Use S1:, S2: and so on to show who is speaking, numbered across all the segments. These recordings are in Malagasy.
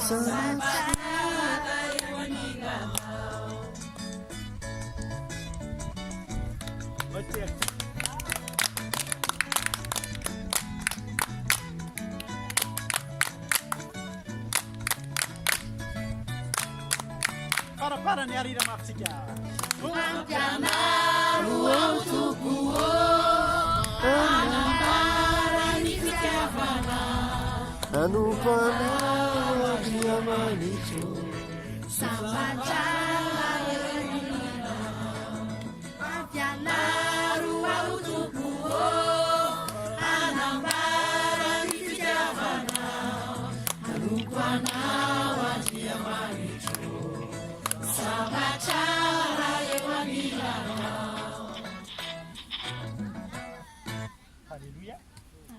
S1: Para ni arira mafsika.
S2: Anjanaro autokuo. Anambara ni fitiavana.
S3: Anupana diamanicho.
S2: Samajala yelina. Anjanaro autokuo. Anambara ni fitiavana. Anupana wa diamanicho. Samachara yewanina.
S1: Haleluya.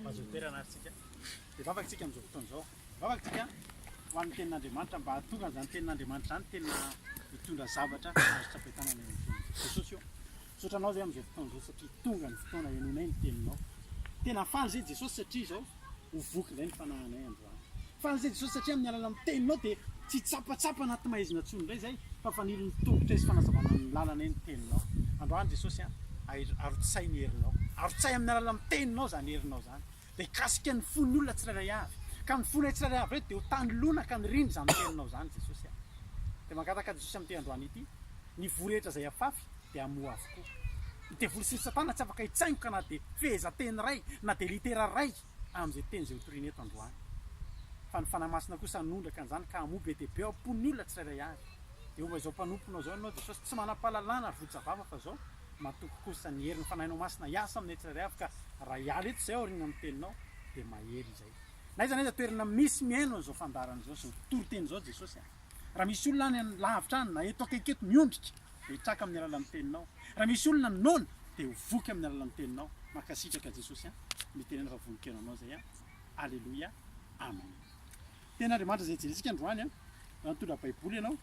S1: Mazotera natsika. Dia vavatsika amin'izao fotoana izao. Vavatsika ho an'ny tenin'Andriamanitra mba hahatonga izany tenin'Andriamanitra izany tena mitondra zavatra azo-tsapaitana ny Jesosy io. Sotranao izay amin'izao fotoana izao satria tonga ny fotoana ianonay ny teninao. Tena faly izay Jesosy satria izao ho voky indray ny fanahinay androany. Faly izay Jesosy satria amin'ny alala amin'ny teninao dia tsy tsapatsapa anaty maizina intsony indray izay fa fanilony tongotra izy fanazavana ny lalana ny teninao. Androany Jesosy arotsay ny herinao. Arotsay amin'ny alala amin'ny teninao izany herinao izany. Dia kasika ny fon'ny olona tsirairay avy. Ka ny fonay tsirairay avy reto dia ho tany lona ka ny rindry izany teninao izany Jesosy. Dia mangataka Jesosy amin'ity androany ity, ny vorehetra izay afafy dia hamoha avokoa. Dia voly sy Satana tsy afaka hitsaingoka na dia fehezanteny ray na dia litera ray amin'izay teny izay hotoriana eto androany. Fa ny fanahy masina kosa nondraka an'izany ka hamoha be dia be ao am-pon'ny olona tsirairay avy. Dia omba izao mpanomponao izao ianao Jesosy tsy manam-pahalalana ary votsavava fa izao matoky kosa ny herin'ny fanahinao masina hiasa aminay tsirairay avy ka raha hiala eto izay aoriana amin'ny teninao dia mahery izay. Na iza na iza toerana misy miaino an'izao fandarana izao sy toriteny izao Jesosy. Raha misy olona any lavitra any na eto akaiky eto miondrika dia hitraka amin'ny alala amin'ny teninao. Raha misy olona nona dia ho voky amin'ny alala amin'ny teninao. Mankasitraka Jesosy mitenena fa voninkaina anao izay. Alleluia. Amen. Ten'Andriamanitra izay jerentsika androany mitondra baiboly ianao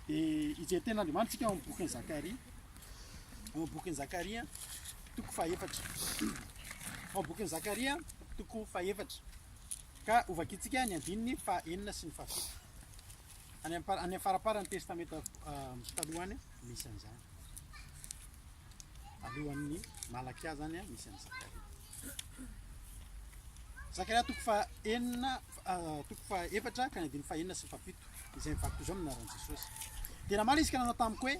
S1: dia izay ten'Andriamanitra tsika ao amin'ny bokin'i Zakaria. Ao amin'ny bokin'i Zakaria toko fahaefatra. Ao amin'ny bokin'i Zakaria toko fahaefatra. Ka ovakitsika ny andininy fahaenina sy ny fahafito. Any amin'ny faraparan'ny testamenta talohany misy an'izany. Alohan'ny Malakia zany misy an'i Zakaria. Zakaria toko fahaenina toko fahaefatra ka ny andininy fahaenina sy ny fahafito. Izay mivaky izao amin'ny anaran'i Jesosy. Dia namaly izy ka nanao tamiko hoe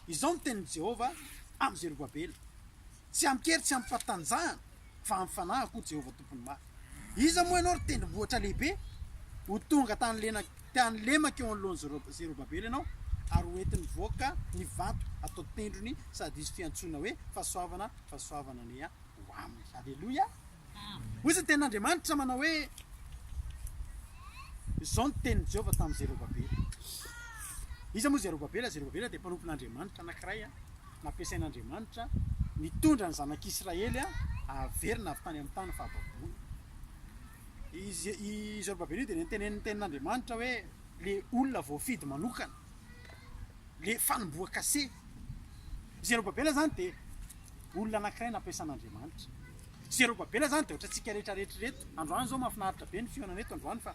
S1: izao ny tenin'i Jehovah amin'ny Zerobabela. Tsy amikery tsy ampatanjahana fa amin'ny fanahiko Jehovah tompony mafy. Iza moa ianao ry tendrombohitra lehibe ho tonga tany lemaka eo anoloan'i Zerobabela ianao ary ho entiny mivoaka ny vato atao tendrony sady izy fiantsoana hoe fahasoavana ny ho aminy. Alleluia. Hoy ny tenin'Andriamanitra manao hoe izao ny tenin'i Jehovah tamin'i Zerobabela. Iza moa Zerobabela? Zerobabela dia mpanompon'Andriamanitra anankiray nampiasain'Andriamanitra nitondra ny zanak'Israely averina avy tany amin'ny tany fahababoana. I Zerobabela io dia nitenen'ny tenin'Andriamanitra hoe le olona voafidy manokana, le fanomboaka se. Zerobabela zany dia olona anankiray nampiasan'Andriamanitra. Zerobabela zany dia ohatra antsika rehetrarehetra. Androany izao mahafinaritra be ny fionana eto androany fa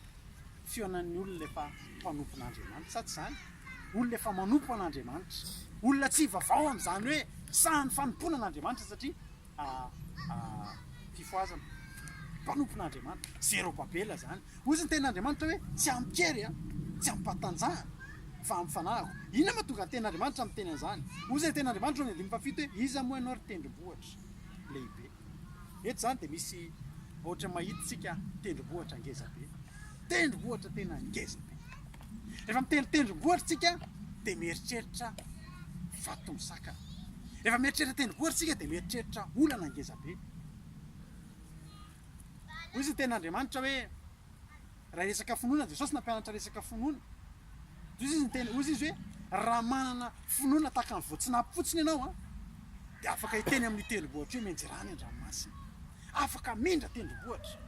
S1: fionan'ny olona efa mpanompon'Andriamanitra sa tsy izany? Olona efa manompo an'Andriamanitra. Olona tsy vavao amin'izany hoe sahan'ny fanompoana an'Andriamanitra satria fifoazana mpanompon'Andriamanitra. Zerobabela zany. Hoy ny tenin'Andriamanitra hoe tsy amikery tsy ampatanjahana fa amin'ny fanahiko. Inona mahatonga ny tenin'Andriamanitra amin'ny teny an'izany? Hoy ny tenin'Andriamanitra ny andininy fahafito hoe iza moa ianao ry tendrombohitra lehibe. Eto zany dia misy ohatra mahitsika tendrombohitra ngezabe. Tendrombohitra tena ngezabe. Rehefa miteny tendrombohitra tsika dia mieritreritra vato misakana. Rehefa mieritreritra tendrombohitra tsika dia mieritreritra olana ngezabe. Hoy izy ny tenin'Andriamanitra hoe raha resaka finoana Jesosy nampianatra resaka finoana. Hoy izy hoe raha manana finoana tahaka ny voatsinapy fotsiny ianao dia afaka hiteny amin'ny tendrombohitra hoe menjerany an-dranomasina. Afaka mindra tendrombohitra.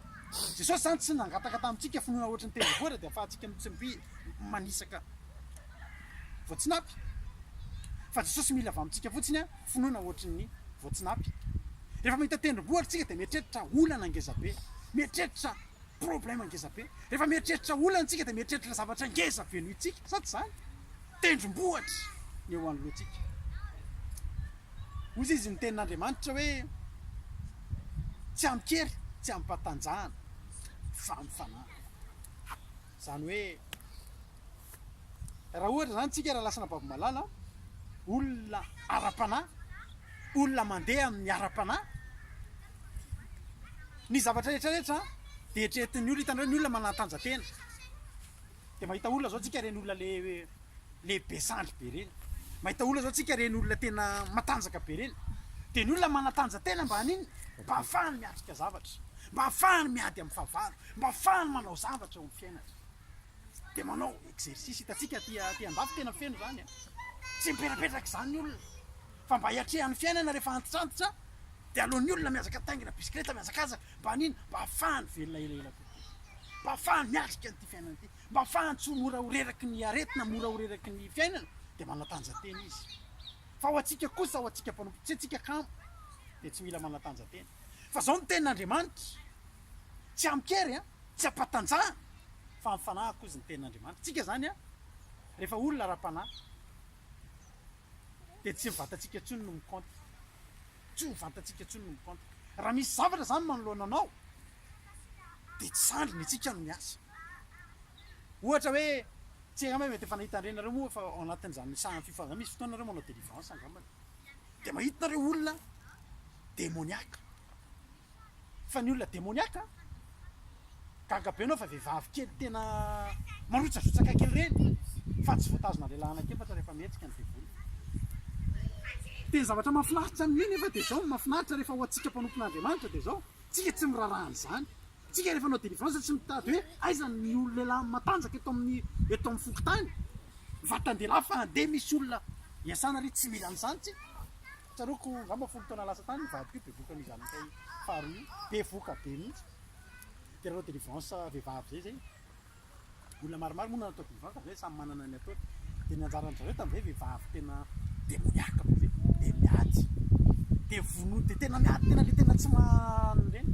S1: Jesosy zany tsy nangataka tamintsika finoana ohatry ny tendrombohitra dia afahantsika mitsimby manisaka voatsinapy. Fa Jesosy mila avy amintsika fotsiny finoana ohatry ny voatsinapy. Rehefa mahita tendrombohitra tsika dia mieritreritra olana ngezabe. Mieritreritra problème ngezabe rehefa mieritreritra olana antsika dia mieritreritra zavatra ngezabe no itsika sady zany tendrombohatra ny eo anoloantsika ozy izy ny tenin'Andriamanitra hoe tsy amikery tsy ampatanjahana fa mifanahy zany hoe raha ohatra zany tsika raha lasana bavimalala olona ara-panahy olona mandeha amin'ny ara-panahy ny zavatra rehetrarehetra dia eritreretin'ny olona hitany hoe ny olona manantanjatena dia mahita olona zao tsika reny olona le besandry be reny mahita olona zao tsika reny olona tena matanjaka be reny dia ny olona manatanjatena mba haniny mba ahafahany miatrika zavatra mba ahafahany miady amin'ny fahavalo mba ahafahany manao zavatra amin'ny fiainatra dia manao exercice hitantsika ty andafy tena feno zany a tsy miperapetraka izany ny olona fa mba hiatrehan'ny fiainana rehefa antitrantitra dia alohan'ny olona miazaka taingina bisikleta miazakazaka mba haniny mba ahafahany velona elaela kokoa mba ahafahany miatrika n'ity fiainana ity mba ahafahany tsy mora horeraky ny aretina mora horeraky ny fiainana dia manatanjatena izy fa ho antsika kosa ho antsika mpanompo tsy antsika kamo dia tsy mila manatanjatena fa zao ny tenin'Andriamanitra tsy amikery a tsy ampatanjahana fa mifanahy kozy ny tenin'Andriamanitra tsika zany a rehefa olona ara-panahy dia tsy mivatantsika intsony no mikontry tsy mivatantsika intsony no mikontry raha misy zavatra zany manoloana anao dia tsy sandriny itsika no miasa ohatra hoe tsy angamba mety efa nahitan'ireny moa fa ao anatin'izany sahan'ny fifahana misy fotoanareo manao délivrance angambany dia mahitanareo olona démoniaka fa ny olona démoniaka gaga be anao fa vehivavy kely tena marotsarotsaka kely reny fa tsy voatazona lehilahy anakefatra rehefa mihetsika ny devoly dia zavatra mahafinaritra amin'iny efa dia zao mahafinaritra rehefa ho antsika mpanompon'Andriamanitra dia zao tsika tsy mirarahany zany tsika rehefa nao délivrance tsy mitady hoe aiza ny olo lehilahy matanjaka eto amin'ny fokotany vatan-dehilahy fa andeha misy olona iasana ry tsy mila an'izany tsika tsaroako ngamba folo taona lasa tany mivadiko be voka mizanakay faharoa be voka be mihitsy dia raha délivrance vehivavy zay olona maromaro moa natao délivrance zay samy manana ny ataony dia ny anjarany zareo tamin'izay vehivavy tena demoniaka be zay dia miady dia vono dia tena miady tena le tena tsy manireny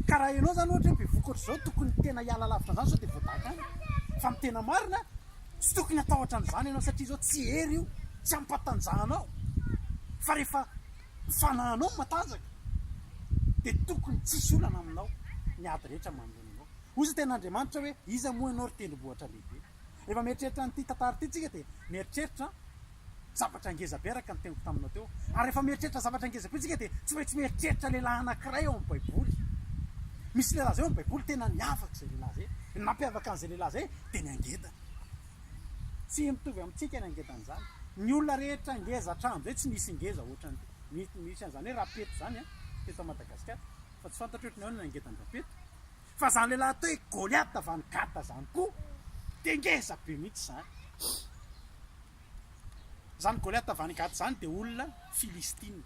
S1: ka raha ianao zany ohatra hoe be voka ohatr'izao tokony tena hiala lavitra zany sao dia voadaka any fa amin'ny tena marina tsy tokony atahotra an'izany ianao satria zao tsy hery io tsy ampatanjahanao fa rehefa fanahanao matanjaka dia tokony tsisy olana aminao ny ady rehetra manoloana anao ozy tenin'Andriamanitra hoe iza moa ianao ry tendrombohitra lehibe rehefa mieritreritra n'ity tantara ity tsika dia mieritreritra zavatra ngezabe araka ny teniko taminao teo ary rehefa mieritreritra zavatra ngezabe tsika dia tsy maintsy mieritreritra lehilahy anankiray ao amin'ny baiboly misy lehilahy zay ao amin'ny baiboly tena niavaka zay lehilahy zay nampiavaka an'izay lehilahy zay dia ny angedana tsy mitovy amintsika ny angedan'izany ny olona rehetra ngeza hatramo zay tsy misy ngeza ohatrany misy an'izany hoe rapeto zany a teto Madagasikara fa tsy fantatra ohatrany ahoana ny angedan'ny rapeto fa zany lehilahy atao hoe Goliath avy any Gata zany koa dia ngeza be mihitsy zany zany Goliath avy any Gata zany dia olona Filistina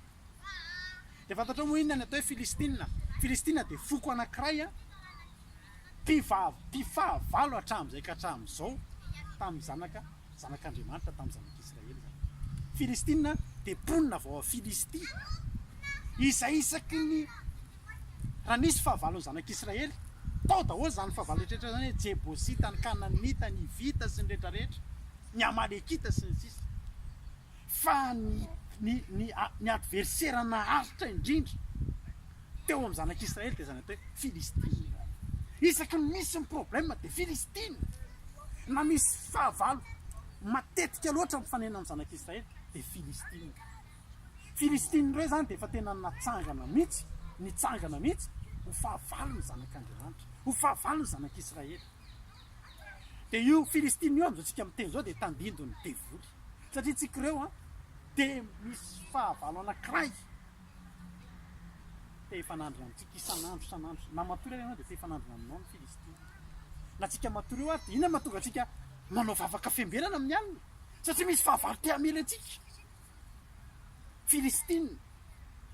S1: dia fantatra moa inona ny atao hoe Filistina dia foko anankiray a mpifahavalo hatramin'izay ka hatramin'izao tamin'ny zanak'Andriamanitra tamin'ny zanak'Israely zany Filistina dia mponina vao Filisty izay isaky ny raha nisy fahavalon'ny zanak'Israely tao daholo zany fahavalo rehetrarehetra zany hoe Jebosita ny Kananita ny Hivita sy ny rehetrarehetra ny Amalekita sy ny sisa fa ny adversaire naharitra indrindra teo amin'ny zanak'Israely dia zany atao hoe Filistina isaky ny misy ny problème dia Filistina na misy fahavalo matetika loatra mifanena amin'ny zanak'Israely dia Filistina ireo zany dia efa tena natsangana mihitsy ho fahavalo ny zanak'Andriamanitra ho fahavalo ny zanak'Israely dia io Filistina io amin'izao tsika miteny zao dia tandindo ny devoly satria tsika ireo a dia misy fahavalo anankiray te hifanandrina amintsika isanandro na matory ianao dia te hifanandrina aminao ny Filistina na tsika matory io ary dia inona mahatonga atsika manao vavaka fiambenana amin'ny alina satria misy fahavalo te hamely antsika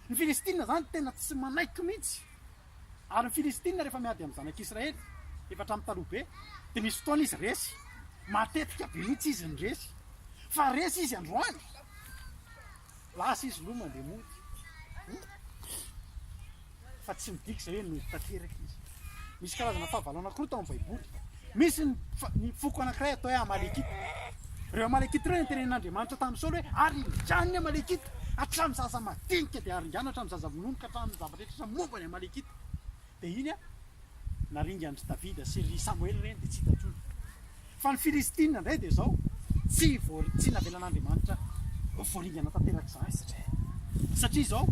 S1: ny Filistina zany tena tsy manaiky mihitsy ary ny Filistina rehefa miady amin'ny zanak'Israely efa hatramin'ny taloha be dia misy fotoana izy resy matetika be mihitsy izy ny resy fa resy izy androany lasa izy loha mandeha mody fa tsy midika izay hoe no tanteraka izy misy karazana fahavalo anankiroa tao amin'ny baiboly. Misy ny foko anankiray atao hoe Amalekita. Reo Amalekita reo tenen'Andriamanitra tamin'ny Saoly hoe arinjany ny Amalekita hatramin'ny zaza madinika dia arinjany hatramin'ny zaza vononika hatramin'ny zavatra rehetra momba ny Amalekita. Dia iny naringa andry Davida sy ry Samuel reny dia tsy hita intsony. Fa ny Filistina indray dia izao tsy navelan'Andriamanitra voaringana tanteraka izany. Satria izao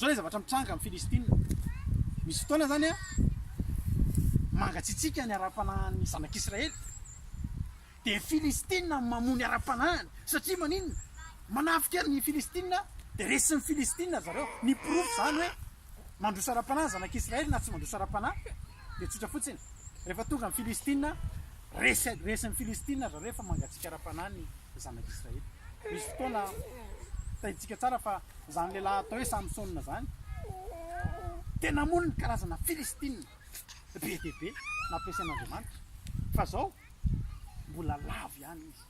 S1: ilay zavatra mitranga amin'ny Filistina. Misy fotoana zany mangatsiatsika ny ara-panahiny zanak'Israely. Dia Filistina mamony ara-panahiny satria maninona manafika ny Filistina dia resin'ny Filistina zareo ny proof zany hoe mandroso ara-panahy zanak'Israely na tsy mandroso ara-panahy dia tsotra fotsiny. Rehefa tonga amin'ny Filistina resin'ny Filistina zareo efa mangatsika ara-panahy ny zanak'Israely. Misy fotoana tahintsika tsara fa zany lehilahy atao hoe Samsona zany tena mony ny karazana Filistina be dia be nampiasain'Andriamanitra. Fa zao mbola lavo ihany izy.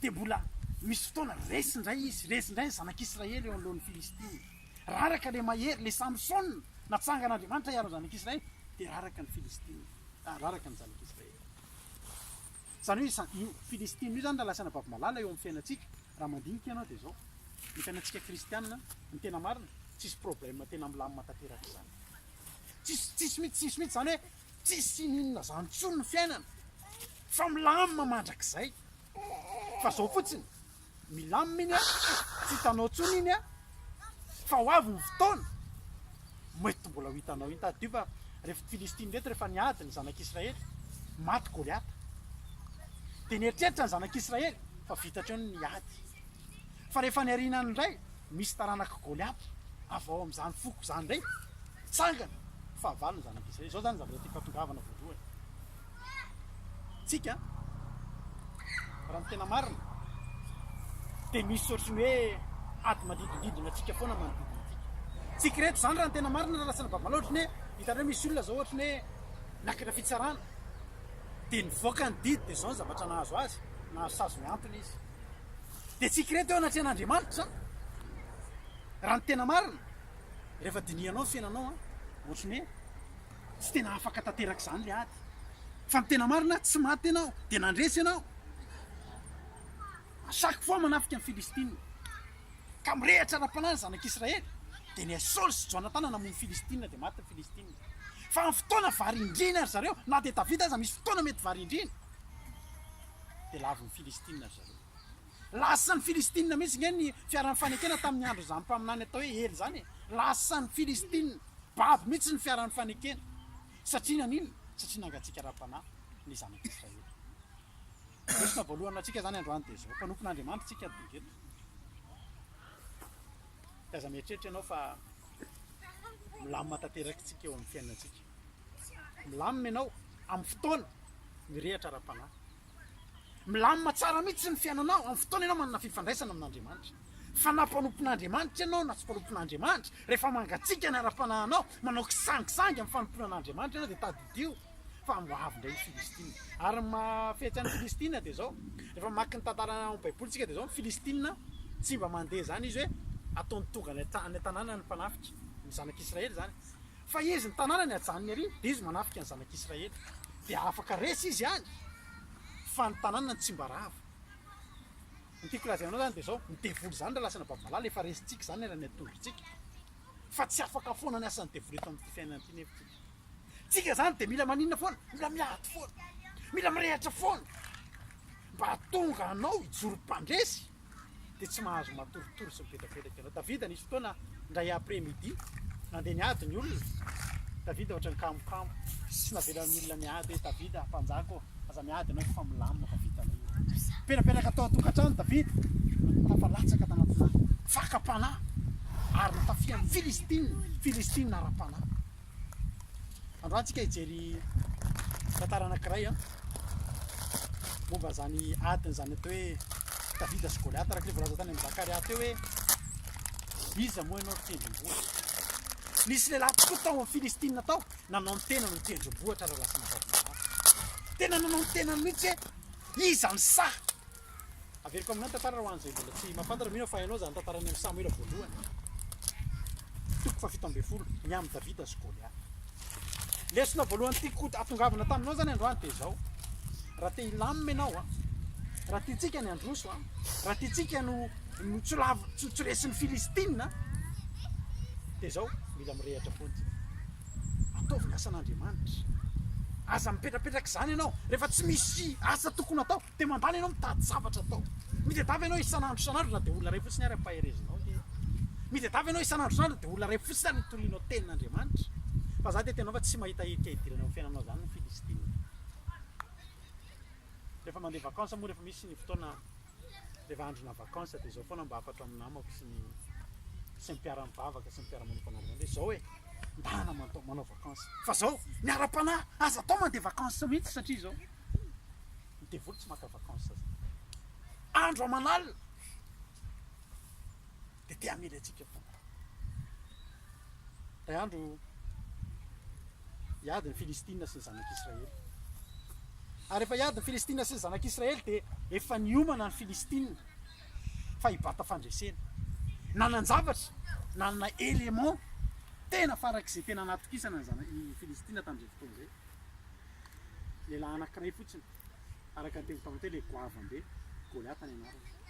S1: Dia mbola misy fotoana resindray izy, resindray ny zanak'Israely eo anoloan'ny Filistina. Raraka le mahery le Samsona natsangan'Andriamanitra hiaro ny zanak'Israely dia raraka ny Filistina, raraka ny zanak'Israely. Zany hoe io Filistina io zany raha lasana bavy-malala eo amin'ny fiainantsika. Raha mandinika ianao dia izao ny fiainantsika kristianina ny tena marina tsisy problème tena milamina tanteraka izany. Tsisy mihitsy zany hoe tsisy ninona zany intsony ny fiainana fa milamina mandrakizay. Fa zao fotsiny milamina iny tsy hitanao intsony iny fa ho avy ny fotoana mety mbola ho hitanao iny. Tadio fa rehefa Filistina reto rehefa niady ny zanak'Israely maty Goliata dia nieritreritra ny zanak'Israely fa vitatra eo ny ady. Fa rehefa niarinany indray misy taranaka Goliata avy ao amin'izany foko zany indray tsangana fahavalo ny zanak'Israely. Izao zany zavatra tia fatongavana voalohany. Tsika raha ny tena marina dia misy ohatrany hoe ady mandidindidina antsika foana manodidina antsika. Tsika reto zany raha ny tena marina raha lasana bavy-malala ohatrany hoe hitanao misy olona zao ohatrany hoe nakira fitsarana dia nivoaka ny didy dia izao ny zavatra nahazo azy nahazo sazo miantona izy. Dia tsika reto eo anatrehan'Andriamanitra raha ny tena marina rehefa dinianao fiainanao ohatrany hoe tsy tena afaka tanteraka izany le ady. Fa ny tena marina tsy maty ianao dia nandresy ianao. Chaque fois manafika ny Filistina ka mirehatra ara-panahy ny zanak'Israely dia ny Saoly sy Jonathan namono Filistina dia maty ny Filistina. Fa ny fotoana varindrina ry zareo na dia Davida aza misy fotoana mety varindrina dia lavo ny Filistina ry zareo. Lasa ny Filistina mihitsy ngeny ny fiaran'ny fanekena tamin'ny andro izany mpaminany atao hoe Ely zany. Lasa ny Filistina babo mihitsy ny fiaran'ny fanekena satria nanino satria nangatsika ara-panahy ny zanak'Israely. Resona voalohany atsika zany androany dia izao mpanompon'Andriamanitra tsika dingeto. Dia aza mieritreritra ianao fa milamina tanteraka tsika eo amin'ny fiainantsika. Milamina ianao amin'ny fotoana mirehatra ara-panahy. Milamina tsara mihitsy ny fiainanao amin'ny fotoana ianao manana fifandraisana amin'Andriamanitra. Fa na mpanompon'Andriamanitra ianao na tsy mpanompon'Andriamanitra rehefa mangatsika ny ara-panahinao manao kisangisangy amin'ny fanomponan'Andriamanitra ianao dia tadidio fa moavy indray Filistina. Ary mafetsy any Filistina dia izao rehefa mamaky ny tantara ao Baiboly tsika dia izao ny Filistina tsy mba mandeha zany izy hoe ataony tonga any tanàna ny mpanafitra ny zanak'Israely zany. Fa izy ny tanàna ny ajanony ary dia izy manafika ny zanak'Israely dia afaka resy izy ihany fa ny tanàna ny tsy mba rava. Ny tiako lazainao zany dia izao ny devoly zany raha lasana bavy-malala efa resintsika zany raha ny atondrotsika fa tsy afaka foana ny asan'ny devoly eto amin'ny fiainana ity nefitsika. Tsika zany dia mila maninona foana, mila miady foana, mila mirehatra foana mba hatonga anao hijoro mpandresy dia tsy mahazo matoritory sy mipetrapetraka ianao. Davida nisy fotoana ndray après-midi nandeha niady ny olona. Davida ohatrany kamokamo sy navelan'ny olona miady hoe Davida mpanjako aza miady ianao fa milamina fa vitanao. Penapenaka atao an-tokantrano Davida tafalatsaka tanatina fakam-panahy ary natafian'ny Filistina ara-panahy. Androany tsika hijery tantara anankiray momba zany adiny zany atao hoe Davida sy Goliata. Araka le voalaza tany amin'ny Zakaria teo hoe iza moa ianao tendrombohitra. Nisy lehilahy tokoa tao amin'ny Filistina tao nanao ny tenany ny tendrombohitra raha lasana bavy-malala. Tena nanao ny tenany mihitsy hoe iza ny sa. Averiko aminao tantara ho an'izay mbola tsy mahafantatra mino fa hainao zany tantarany amin'ny Samuela voalohany toko 17 ny amin'ny Davida sy Goliata. lesona voalohany tiako atongavana taminao zany androany de zao raha te hilamina ianao a raha tiatsika ny androso a raha tiatsika no tsoresin'ny Filistina de zao mila mirehatra fotsiny ataovy ny asan'Andriamanitra aza mipetrapetraka zany ianao rehefa tsy misy asa tokony atao de mandany ianao mitady zavatra atao mitedavy ianao isan'andro na de olona ray fotsiny ary ampaherezinao mitedavy ianao isan'andro de olona ray fotsiny ary nitorianao tenin'Andriamanitra fa za de tena fa tsy mahita hidirana amin'ny fiainanao zany ny Filistina rehefa mandeha vacances moa rehefa misy ny fotoana rehefa androna vacances de zao foana mba afatra amin'ny namako sy ny miara-mivavaka sy ny mpiara-manokana de zao hoe ndana manao vacances fa zao ny ara-panahy aza atao mandeha vacances mihitsy satria zao devoly tsy maka vacances andro aman'alina de te hamely atsika foana ray andro iady ny Filistina sy ny zanak'Israely ary efa iady ny Filistina sy ny zanak'Israely de efa niomana ny Filistina fa hibata fandresena nanan-javatra nanana élément tena farak'izay tena natokisana ny Filistina tamin'izay fotoana zay lehilahy anankiray fotsiny araka ny teny tamin'ny teny le goavambe Goliath ny anarany